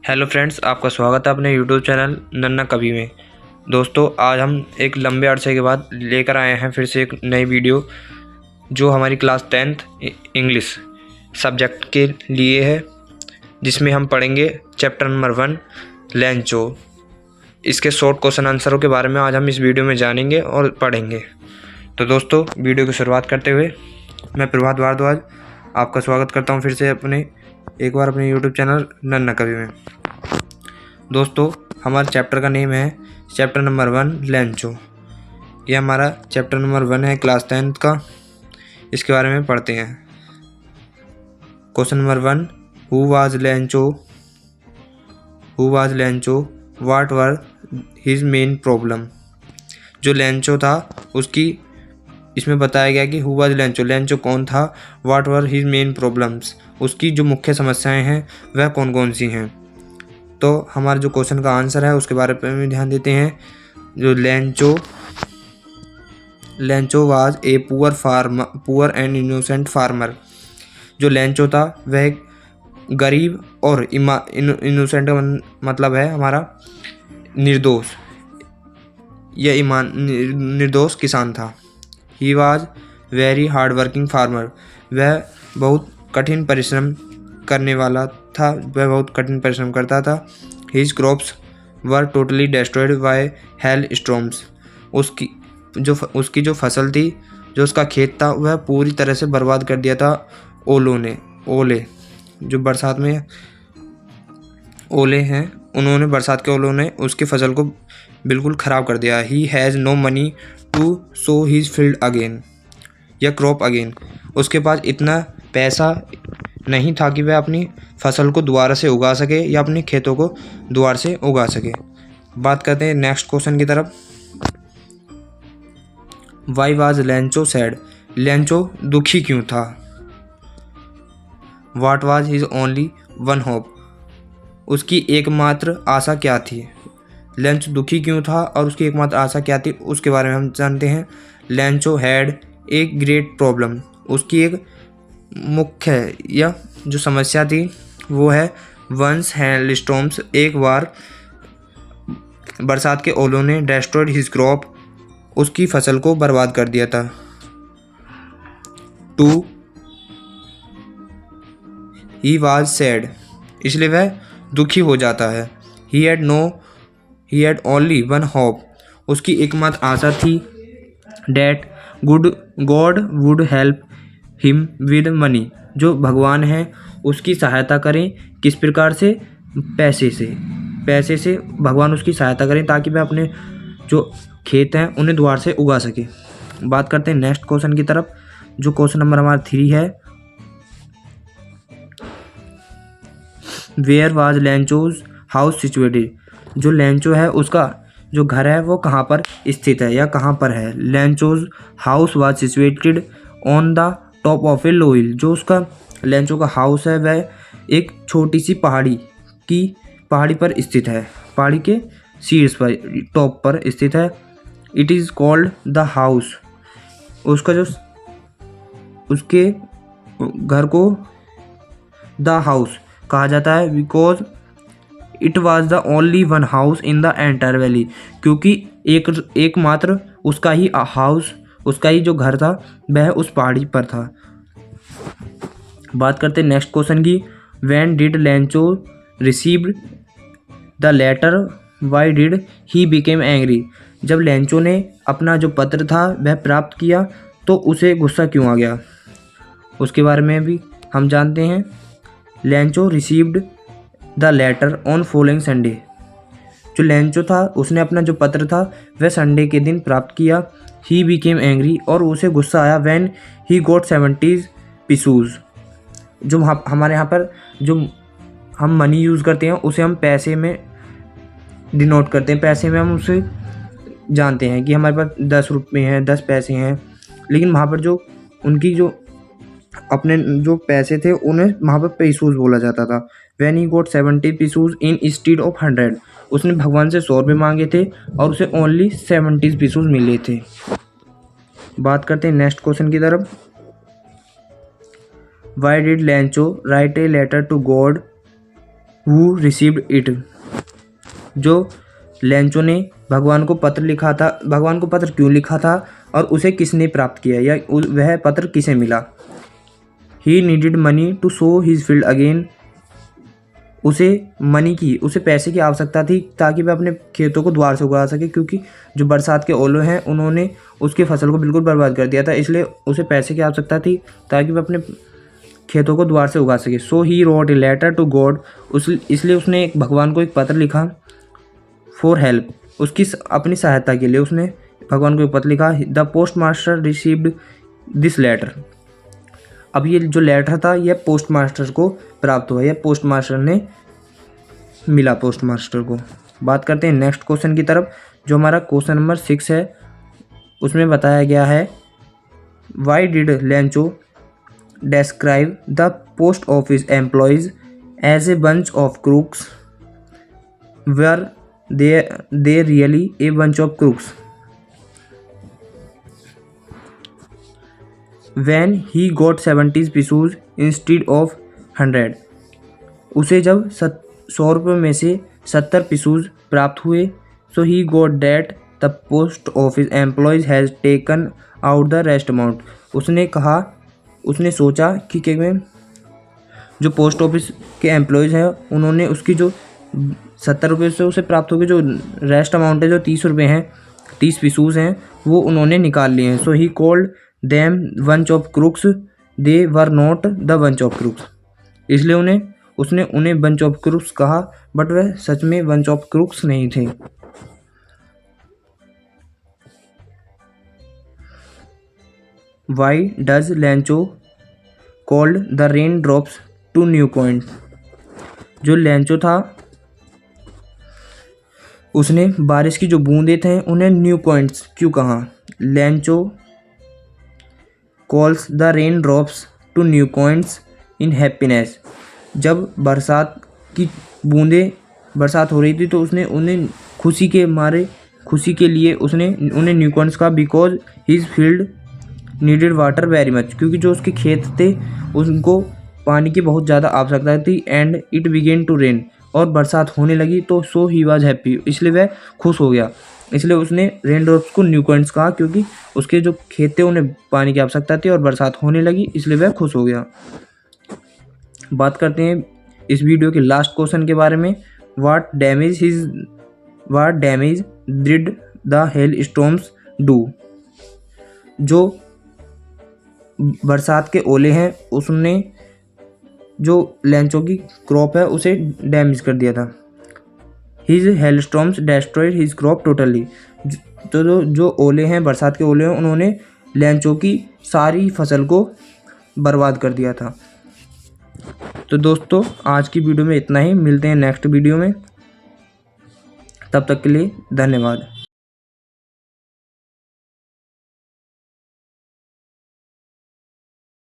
Hello friends, आपका स्वागत है अपने यूट्यूब चैनल नन्ना कवि में। दोस्तों, आज हम एक लंबे अरसे के बाद लेकर आए हैं फिर से एक नई वीडियो जो हमारी क्लास 10th इंग्लिश सब्जेक्ट के लिए है, जिसमें हम पढ़ेंगे चैप्टर नंबर 1 लेंचो। इसके शॉर्ट क्वेश्चन आंसरों के बारे में आज हम इस वीडियो में जानेंगे और पढ़ेंगे। तो दोस्तों, वीडियो की शुरुआत करते हुए मैं प्रभात भारद्वाज आपका स्वागत करता हूं फिर से एक बार अपने यूट्यूब चैनल नन्ना कवि में। दोस्तों, हमारे चैप्टर का नेम है चैप्टर नंबर 1 लेंचो। ये हमारा चैप्टर नंबर 1 है क्लास 10th का। इसके बारे में पढ़ते हैं। Question number 1, who was Lencho? Who was Lencho? What were his main problem? जो लेंचो था उसकी इसमें बताया गया कि हु वाज लेंचो, लेंचो कौन था। What were his main problems, उसकी जो मुख्य समस्याएं हैं वह कौन कौन सी हैं। तो हमारा जो क्वेश्चन का आंसर है उसके बारे में ध्यान देते हैं। जो Lencho was a poor and innocent farmer. जो लेंचो था वह एक गरीब और इनोसेंट मतलब है हमारा निर्दोष या निर्दोष किसान था। He was very hard working farmer, वह बहुत कठिन परिश्रम करने वाला था, वह बहुत कठिन परिश्रम करता था। His crops were totally destroyed by hello storms, उसकी जो फसल थी, जो उसका खेत था, वह पूरी तरह से बर्बाद कर दिया था ओले जो बरसात में ओले हैं, उन्होंने बरसात के ओलों ने उसकी फसल को बिल्कुल ख़राब कर दिया। He has no money to sow his field again या क्रॉप अगेन, उसके पास इतना पैसा नहीं था कि वह अपनी फसल को दोबारा से उगा सके या अपने खेतों को दोबारा से उगा सके। बात करते हैं नेक्स्ट क्वेश्चन की तरफ। Why was Lencho sad? Lencho दुखी क्यों था? What was his only one hope? उसकी एकमात्र आशा क्या थी? लेंचो दुखी क्यों था और उसकी एकमात्र आशा क्या थी, उसके बारे में हम जानते हैं। Lencho had a great problem, उसकी एक मुख्य या जो समस्या थी वो है वंस हेल स्टॉर्म्स, एक बार बरसात के ओलों ने डिस्ट्रॉयड हिज क्रॉप, उसकी फसल को बर्बाद कर दिया था। 2 ही वाज सैड, इसलिए वह दुखी हो जाता है। He had only one hope, उसकी एकमात्र आशा थी। That God would help him with money, जो भगवान है उसकी सहायता करें। किस प्रकार से? पैसे से भगवान उसकी सहायता करें ताकि वह अपने जो खेत हैं उन्हें दोबारा से उगा सके। बात करते हैं नेक्स्ट क्वेश्चन की तरफ, जो क्वेश्चन नंबर हमारा 3 है। Where was Lencho's house situated? जो लेंचो है उसका जो घर है वो कहाँ पर स्थित है या कहाँ पर है। Lencho's house was situated on the top of a low hill, जो उसका लेंचो का हाउस है वह एक छोटी सी पहाड़ी पर स्थित है, पहाड़ी के शीर्ष पर, टॉप पर स्थित है। It is called the house, उसके घर को द हाउस कहा जाता है, because it was the only one house in the entire valley, क्योंकि एकमात्र उसका ही हाउस, उसका ही जो घर था वह उस पहाड़ी पर था। बात करते हैं नेक्स्ट क्वेश्चन की। When did Lencho received the letter why did he became angry? जब लेंचो ने अपना जो पत्र था वह प्राप्त किया तो उसे गुस्सा क्यों आ गया, उसके बारे में भी हम जानते हैं। Lencho received the later on following Sunday, जो लेंचो था उसने अपना जो पत्र था वह संडे के दिन प्राप्त किया। ही बिकेम एंग्री, और उसे गुस्सा आया। व्हेन ही गॉट 70 पिसूज, जो हमारे यहाँ पर जो हम मनी यूज़ करते हैं उसे हम पैसे में डिनोट करते हैं, पैसे में हम उसे जानते हैं कि हमारे पास 10 रुपये हैं, 10 पैसे हैं, लेकिन वहाँ पर जो उनकी जो अपने जो पैसे थे उन्हें वहाँ पर पैसूज बोला जाता था। When he got 70 pesos in instead of 100, उसने भगवान से 100 रुपये मांगे थे और उसे ओनली 70 पिसूज मिले थे। बात करते हैं नेक्स्ट क्वेश्चन की तरफ। Why did Lencho write a letter to God who received it. जो लेंचो ने भगवान को पत्र लिखा था, भगवान को पत्र क्यों लिखा था और उसे किसने प्राप्त किया या वह पत्र किसे मिला। He needed money to sow his field again. उसे पैसे की आवश्यकता थी ताकि वह अपने खेतों को दोबारा से उगा सके, क्योंकि जो बरसात के ओले हैं उन्होंने उसकी फसल को बिल्कुल बर्बाद कर दिया था, इसलिए उसे पैसे की आवश्यकता थी ताकि वह अपने खेतों को दोबारा से उगा सके। So he wrote a letter to God. इसलिए उसने भगवान को एक पत्र लिखा। फॉर हेल्प, उसकी अपनी सहायता के लिए उसने भगवान को एक पत्र लिखा। The post master received this letter. अब ये जो लेटर था यह पोस्ट मास्टर को प्राप्त हुआ, यह पोस्ट मास्टर ने मिला पोस्ट मास्टर को। बात करते हैं नेक्स्ट क्वेश्चन की तरफ, जो हमारा क्वेश्चन नंबर 6 है। उसमें बताया गया है Y did Lencho describe the post office employees as a bunch of crooks? Were they really a bunch of crooks? When he got 70 pesos instead of 100, उसे जब 100 रुपये में से 70 pesos प्राप्त हुए, so he got that the post office employees has taken out the rest amount. उसने सोचा कि जो पोस्ट ऑफिस के एम्प्लॉयज़ हैं उन्होंने उसकी जो 70 रुपये से उसे प्राप्त होगी जो रेस्ट अमाउंट है, जो 30 रुपये हैं, 30 pesos हैं, वो उन्होंने निकाल लिए हैं। So he called them bunch of crooks, they were not the bunch of crooks. इसलिए उसने उन्हें बंच ऑफ क्रूक्स कहा, बट वह सच में बंच ऑफ क्रूक्स नहीं थे। Why does Lencho called the rain drops to new point. जो लेंचो था उसने बारिश की जो बूंदे थे उन्हें न्यू पॉइंट्स क्यों कहा। Lencho calls the rain drops to new points in happiness. जब बरसात की बूंदें बरसात हो रही थी तो उसने उन्हें खुशी के लिए उसने उन्हें न्यू पॉइंट्स कहा। Because his field needed water very much, क्योंकि जो उसके खेत थे उनको पानी की बहुत ज़्यादा आवश्यकता थी। And it began to rain, और बरसात होने लगी तो सो ही वाज हैप्पी, इसलिए वह खुश हो गया। इसलिए उसने रेन ड्रॉप्स को न्यू पॉइंट्स कहा, क्योंकि उसके जो खेत थे उन्हें पानी की आवश्यकता थी और बरसात होने लगी, इसलिए वह खुश हो गया। बात करते हैं इस वीडियो के लास्ट क्वेश्चन के बारे में। What damage did the hell storms do. जो बरसात के ओले हैं उसने जो लेंचो की क्रॉप है उसे डैमेज कर दिया था। His hello storms destroyed his crop totally. तो जो ओले हैं, बरसात के ओले हैं, उन्होंने लेंचो की सारी फसल को बर्बाद कर दिया था। तो दोस्तों आज की वीडियो में इतना ही, मिलते हैं नेक्स्ट वीडियो में, तब तक के लिए धन्यवाद।